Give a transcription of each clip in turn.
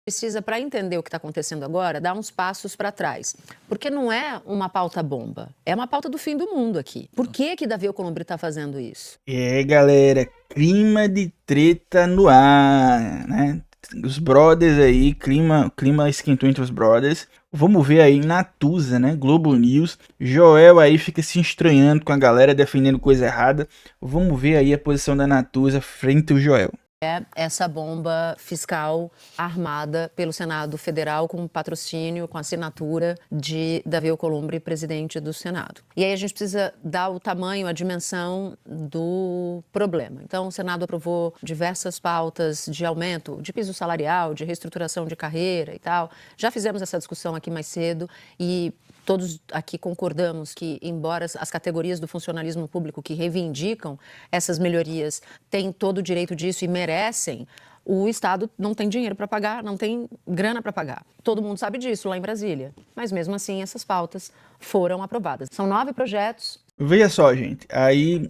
Precisa, para entender o que está acontecendo agora, dar uns passos para trás. Porque não é uma pauta bomba, é uma pauta do fim do mundo aqui. Por que Davi Alcolumbre está fazendo isso? Galera, clima de treta no ar, né? Os brothers aí, clima esquentou entre os brothers. Vamos ver aí Natuza, né? Globo News. Joel aí fica se estranhando com a galera defendendo coisa errada. Vamos ver aí a posição da Natuza frente ao Joel. É essa bomba fiscal armada pelo Senado Federal com patrocínio, com assinatura de Davi Alcolumbre, presidente do Senado. E aí a gente precisa dar o tamanho, a dimensão do problema. Então o Senado aprovou diversas pautas de aumento de piso salarial, de reestruturação de carreira e tal. Já fizemos essa discussão aqui mais cedo e todos aqui concordamos que, embora as categorias do funcionalismo público que reivindicam essas melhorias têm todo o direito disso e merecem, o Estado não tem dinheiro para pagar, não tem grana para pagar. Todo mundo sabe disso lá em Brasília. Mas, mesmo assim, essas pautas foram aprovadas. São 9 projetos. Veja só, gente. Aí,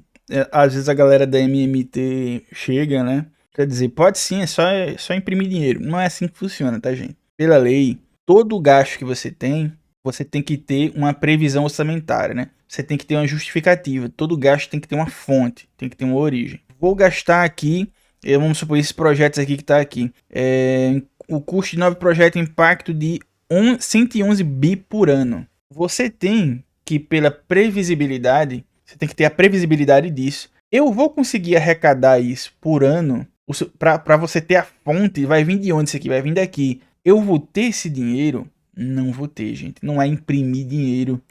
às vezes a galera da MMT chega, né? Quer dizer, pode sim, é só imprimir dinheiro. Não é assim que funciona, tá, gente? Pela lei, todo gasto que você tem que ter uma previsão orçamentária, né? Você tem que ter uma justificativa. Todo gasto tem que ter uma fonte, tem que ter uma origem. Vou gastar aqui, vamos supor, esses projetos aqui que tá aqui. O custo de 9 projetos, impacto de 111 bi por ano. Você tem que, pela previsibilidade, você tem que ter a previsibilidade disso. Eu vou conseguir arrecadar isso por ano, para você ter a fonte, vai vir de onde isso aqui? Vai vir daqui. Eu vou ter esse dinheiro? Não vou ter, gente. Não é imprimir dinheiro.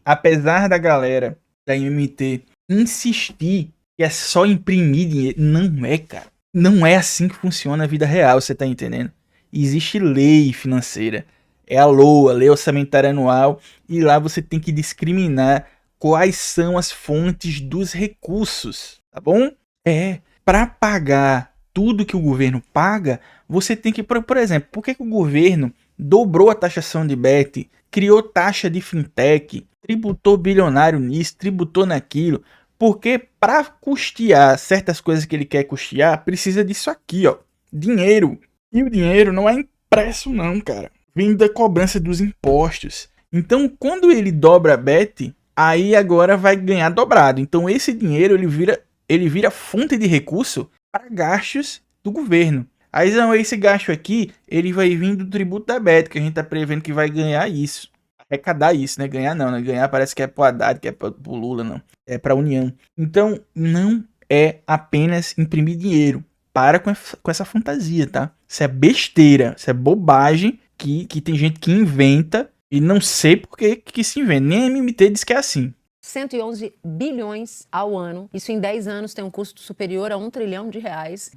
Apesar da galera da MMT insistir que é só imprimir dinheiro. Não é, cara. Não é assim que funciona a vida real, você tá entendendo? Existe lei financeira. É a LOA, Lei Orçamentária Anual. E lá você tem que discriminar quais são as fontes dos recursos, tá bom? Para pagar tudo que o governo paga, você tem que, por exemplo, por que o governo dobrou a taxação de bet, criou taxa de fintech, tributou bilionário nisso, tributou naquilo? Porque para custear certas coisas que ele quer custear, precisa disso aqui, ó, dinheiro. E o dinheiro não é impresso não, cara. Vem da cobrança dos impostos. Então, quando ele dobra a bet, aí agora vai ganhar dobrado. Então, esse dinheiro ele vira fonte de recurso para gastos do governo. Aí não, esse gasto aqui, ele vai vir do tributo da bet, que a gente tá prevendo que vai ganhar isso. Arrecadar isso, né? Ganhar não, né? Ganhar parece que é pro Haddad, que é pro Lula, não. É pra União. Então, não é apenas imprimir dinheiro. Para com essa fantasia, tá? Isso é besteira, isso é bobagem que tem gente que inventa e não sei por que se inventa. Nem a MMT diz que é assim. 111 bilhões ao ano. Isso em 10 anos tem um custo superior a R$1 trilhão.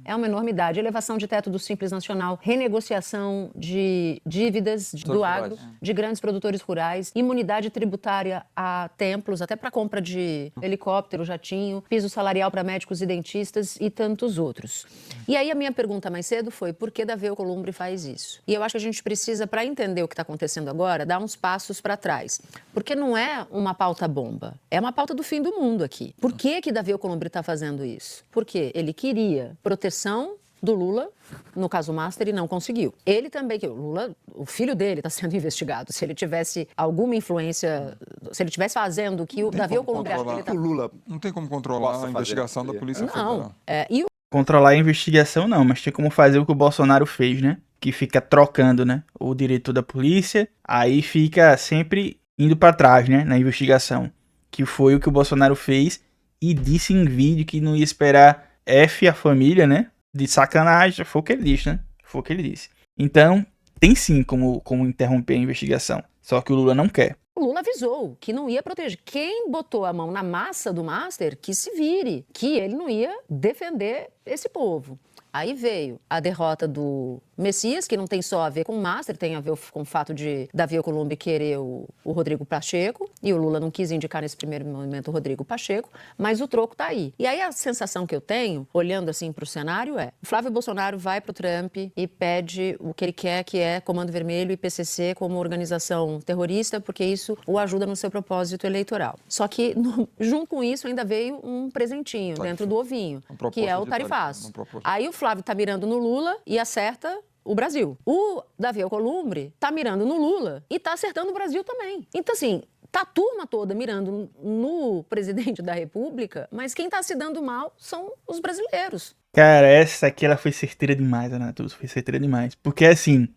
É uma enormidade. Elevação de teto do Simples Nacional, renegociação de dívidas do agro, de grandes produtores rurais, imunidade tributária a templos, até para compra de helicóptero, jatinho, piso salarial para médicos e dentistas e tantos outros. E aí a minha pergunta mais cedo foi: por que Davi Alcolumbre faz isso? E eu acho que a gente precisa, para entender o que está acontecendo agora, dar uns passos para trás. Porque não é uma pauta bomba. É uma pauta do fim do mundo aqui. Por que Davi Alcolumbre está fazendo isso? Porque ele queria proteção do Lula, no caso Master, e não conseguiu. Ele também, que o Lula, o filho dele está sendo investigado. Se ele tivesse alguma influência, se ele estivesse fazendo o que o Davi Alcolumbre acha que ele tá... O Lula não tem como controlar a investigação da Polícia Federal. Não. Controlar a investigação não, mas tem como fazer o que o Bolsonaro fez, né? Que fica trocando, né? O diretor da polícia, aí fica sempre indo para trás, né? Na investigação. Que foi o que o Bolsonaro fez e disse em vídeo que não ia esperar a família, né? De sacanagem. Foi o que ele disse, né? Foi o que ele disse. Então, tem sim como interromper a investigação. Só que o Lula não quer. O Lula avisou que não ia proteger. Quem botou a mão na massa do Master, que se vire. Que ele não ia defender esse povo. Aí veio a derrota do Messias, que não tem só a ver com o Master, tem a ver com o fato de Davi Alcolumbre querer o Rodrigo Pacheco, e o Lula não quis indicar nesse primeiro momento o Rodrigo Pacheco, mas o troco tá aí. E aí a sensação que eu tenho, olhando assim pro cenário, é: o Flávio Bolsonaro vai pro Trump e pede o que ele quer, que é Comando Vermelho e PCC como organização terrorista, porque isso o ajuda no seu propósito eleitoral. Só que, junto com isso, ainda veio um presentinho dentro do ovinho, que é o tarifaço. Aí o Flávio tá mirando no Lula e acerta o Brasil. O Davi Alcolumbre tá mirando no Lula e tá acertando o Brasil também. Então, assim, tá a turma toda mirando no presidente da República, mas quem tá se dando mal são os brasileiros. Cara, essa aqui ela foi certeira demais, Ana Tusa, foi certeira demais. Porque assim,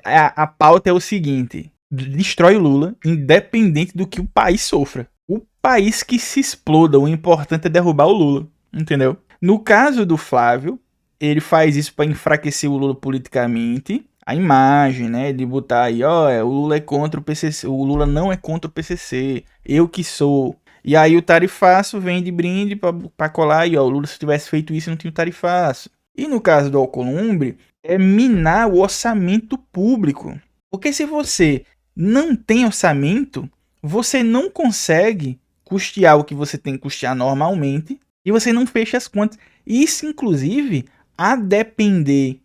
a pauta é o seguinte: destrói o Lula, independente do que o país sofra. O país que se exploda, o importante é derrubar o Lula, entendeu? No caso do Flávio, ele faz isso pra enfraquecer o Lula politicamente. A imagem, né, de botar aí, ó, o Lula é contra o PCC, o Lula não é contra o PCC, eu que sou. E aí o tarifaço vem de brinde pra colar aí, ó, o Lula se tivesse feito isso não tinha o tarifaço. E no caso do Alcolumbre, é minar o orçamento público. Porque se você não tem orçamento, você não consegue custear o que você tem que custear normalmente e você não fecha as contas. Isso, inclusive, a depender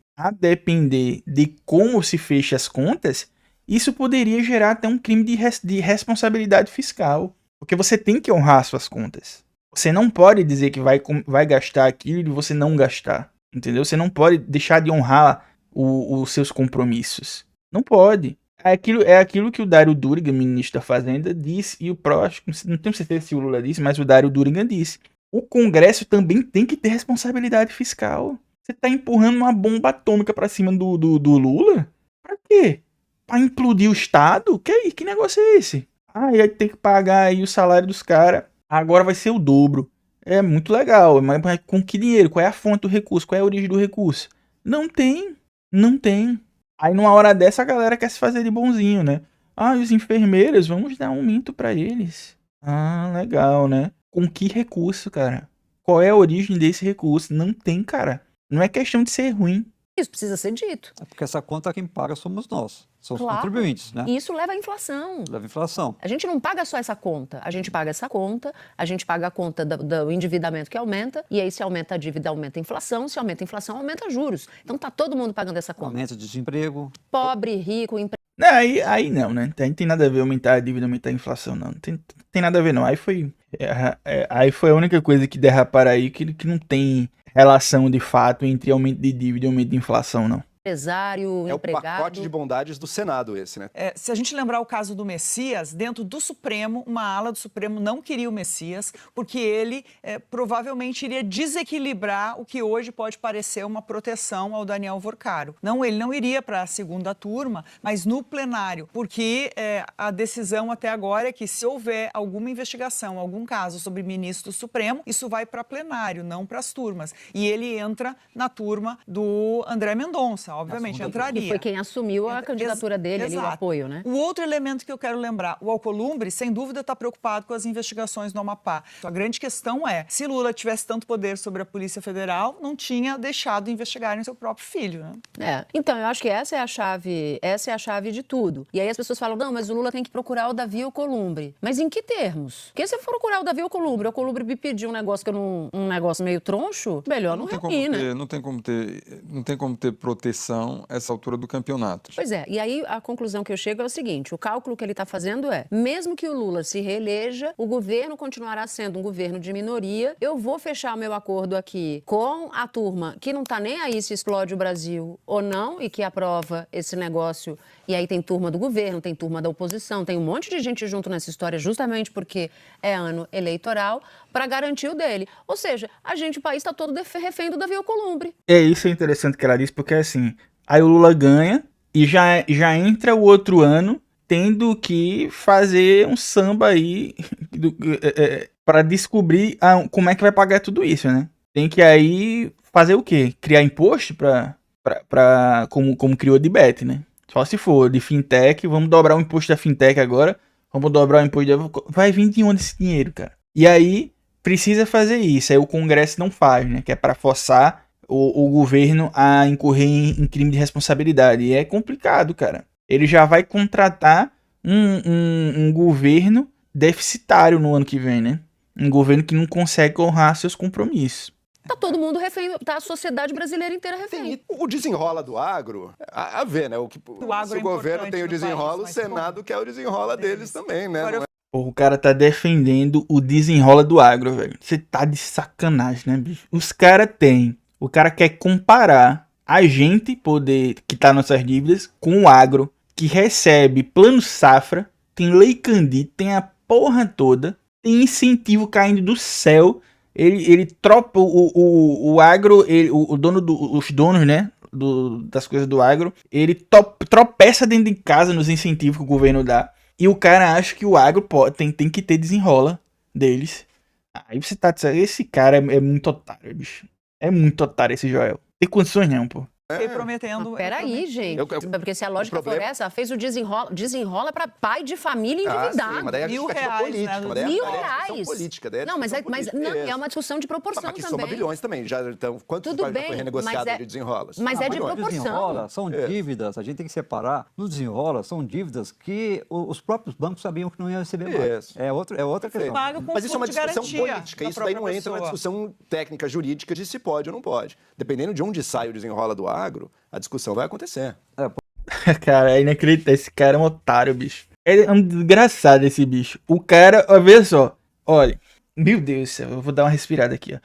de como se fecha as contas, isso poderia gerar até um crime de responsabilidade fiscal. Porque você tem que honrar suas contas. Você não pode dizer que vai gastar aquilo e você não gastar. Entendeu? Você não pode deixar de honrar os seus compromissos. Não pode. É aquilo que o Dário Durigan, ministro da Fazenda, disse, e o próximo, não tenho certeza se o Lula disse, mas o Dário Durigan disse. O Congresso também tem que ter responsabilidade fiscal. Você tá empurrando uma bomba atômica pra cima do Lula? Pra quê? Pra implodir o Estado? Que negócio é esse? Ah, ia ter que pagar aí o salário dos caras. Agora vai ser o dobro. É muito legal, mas com que dinheiro? Qual é a fonte do recurso? Qual é a origem do recurso? Não tem. Não tem. Aí numa hora dessa a galera quer se fazer de bonzinho, né? Ah, os enfermeiros, vamos dar um aumento pra eles. Ah, legal, né? Com que recurso, cara? Qual é a origem desse recurso? Não tem, cara. Não é questão de ser ruim. Isso precisa ser dito. É porque essa conta quem paga somos nós. São os Claro. contribuintes, né? E isso leva à inflação. Leva inflação. A gente não paga só essa conta, a gente paga essa conta, a gente paga a conta do endividamento que aumenta, e aí se aumenta a dívida, aumenta a inflação, se aumenta a inflação, aumenta juros. Então tá todo mundo pagando essa conta. Aumento de desemprego. Pobre, rico, Não, aí não, né? Não tem nada a ver aumentar a dívida, aumentar a inflação, não. Não tem nada a ver, não. Aí foi a única coisa que derraparam aí que não tem relação de fato entre aumento de dívida e aumento de inflação, não. empresário, É o empregado. pacote de bondades do Senado esse, né? Se a gente lembrar o caso do Messias, dentro do Supremo, uma ala do Supremo não queria o Messias, porque ele provavelmente iria desequilibrar o que hoje pode parecer uma proteção ao Daniel Vorcaro. Não, ele não iria para a segunda turma, mas no plenário, porque a decisão até agora é que se houver alguma investigação, algum caso sobre ministro do Supremo, isso vai para plenário, não para as turmas. E ele entra na turma do André Mendonça, obviamente, entraria. Que foi quem assumiu a candidatura dele, ali, o apoio, né? O outro elemento que eu quero lembrar, o Alcolumbre, sem dúvida, está preocupado com as investigações no Amapá. A grande questão é, se Lula tivesse tanto poder sobre a Polícia Federal, não tinha deixado de investigarem seu próprio filho, né? Então, eu acho que essa é a chave de tudo. E aí as pessoas falam, não, mas o Lula tem que procurar o Davi Alcolumbre. Mas em que termos? Porque se eu for procurar o Davi Alcolumbre, o Alcolumbre me pedir um negócio um negócio meio troncho, melhor não reunir, né? Não tem como ter proteção a essa altura do campeonato. Pois é, e aí a conclusão que eu chego é o seguinte, o cálculo que ele está fazendo é, mesmo que o Lula se reeleja, o governo continuará sendo um governo de minoria, eu vou fechar meu acordo aqui com a turma que não está nem aí se explode o Brasil ou não e que aprova esse negócio, e aí tem turma do governo, tem turma da oposição, tem um monte de gente junto nessa história justamente porque é ano eleitoral, para garantir o dele. Ou seja, o país está todo refém do Davi Alcolumbre. Isso é interessante que ela disse, porque assim, aí o Lula ganha e já entra o outro ano tendo que fazer um samba aí para descobrir como é que vai pagar tudo isso, né? Tem que aí fazer o quê? Criar imposto como criou a Debet, né? Só se for de fintech, vamos dobrar o imposto da fintech agora, vamos dobrar o imposto vai vir de onde esse dinheiro, cara? E aí precisa fazer isso, aí o Congresso não faz, né? Que é para forçar o governo a incorrer em crime de responsabilidade. E é complicado, cara. Ele já vai contratar um governo deficitário no ano que vem, né? Um governo que não consegue honrar seus compromissos. Tá todo mundo refém, tá a sociedade brasileira inteira refém. O desenrola do agro, a ver, né? Se o governo tem o desenrola, o Senado quer o desenrola deles também, né? O cara tá defendendo o desenrola do agro, velho. Você tá de sacanagem, né, bicho? O cara quer comparar a gente poder quitar nossas dívidas com o agro, que recebe plano safra, tem lei Candir, tem a porra toda, tem incentivo caindo do céu. Ele tropa o agro, o dono os donos, né, das coisas do agro, ele tropeça dentro de casa nos incentivos que o governo dá. E o cara acha que o agro tem que ter desenrola deles. Aí você tá dizendo, esse cara é muito otário, bicho. É muito otário esse Joel. Tem condições não, pô. Fiquei prometendo. Peraí, gente. Porque se a lógica for essa, ela fez o desenrola para pai de família endividado. Sim, mas daí é R$1.000, política, né? mas daí R$1.000. é discussão política, daí é Não, mas discussão política. é uma discussão de proporção Mas que também. soma bilhões também. Então, quanto Tudo já bem, foi renegociado mas de desenrolas? mas é de Bilhões. proporção. Desenrola são dívidas, a gente tem que separar. No desenrola são dívidas que os próprios bancos sabiam que não iam receber mais. Isso. É outra questão. Paga com Mas isso é uma fundo de discussão garantia política. da Isso daí não própria entra na pessoa. discussão técnica, jurídica de se pode ou não pode. Dependendo de onde sai o desenrola do agro, a discussão vai acontecer. Cara, é inacreditável. Esse cara é um otário, bicho. É um desgraçado esse bicho. O cara, ó, vê só. Olha, meu Deus do céu, eu vou dar uma respirada aqui, ó.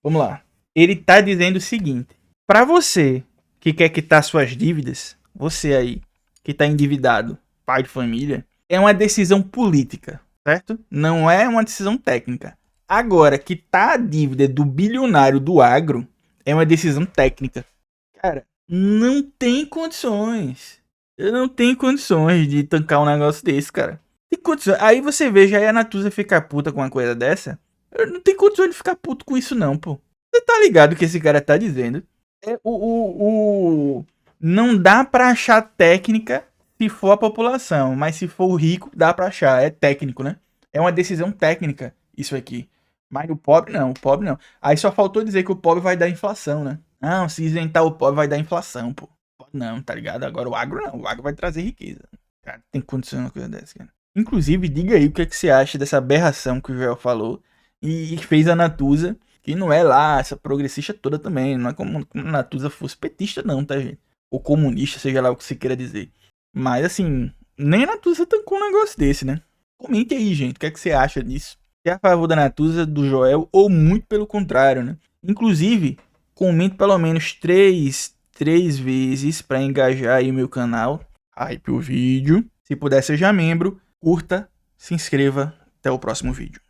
Vamos lá. Ele tá dizendo o seguinte. Pra você que quer quitar suas dívidas, você aí que tá endividado, pai de família, é uma decisão política, certo? Não é uma decisão técnica. Agora, quitar a dívida do bilionário do agro é uma decisão técnica. Cara, não tem condições. Eu não tenho condições de tancar um negócio desse, cara. Tem condições. Aí você vê, já a Natuza ficar puta com uma coisa dessa. Eu não tenho condições de ficar puto com isso, não, pô. Você tá ligado o que esse cara tá dizendo? Não dá pra achar técnica se for a população. Mas se for o rico, dá pra achar. É técnico, né? É uma decisão técnica, isso aqui. Mas o pobre não. Aí só faltou dizer que o pobre vai dar inflação, né? Não, se isentar o pobre vai dar inflação, pô. Não, tá ligado? Agora o agro não. O agro vai trazer riqueza. Cara, tem condição uma coisa dessa, cara. Inclusive, diga aí o que, é que você acha dessa aberração que o Joel falou e fez a Natuza, que não é lá essa progressista toda também. Não é como a Natuza fosse petista, não, tá, gente? Ou comunista, seja lá o que você queira dizer. Mas, assim, nem a Natuza tancou um negócio desse, né? Comente aí, gente, o que, é que você acha disso? Se é a favor da Natuza, do Joel, ou muito pelo contrário, né? Inclusive, comente pelo menos três vezes para engajar aí o meu canal. Hype o vídeo. Se puder, seja membro. Curta, se inscreva. Até o próximo vídeo.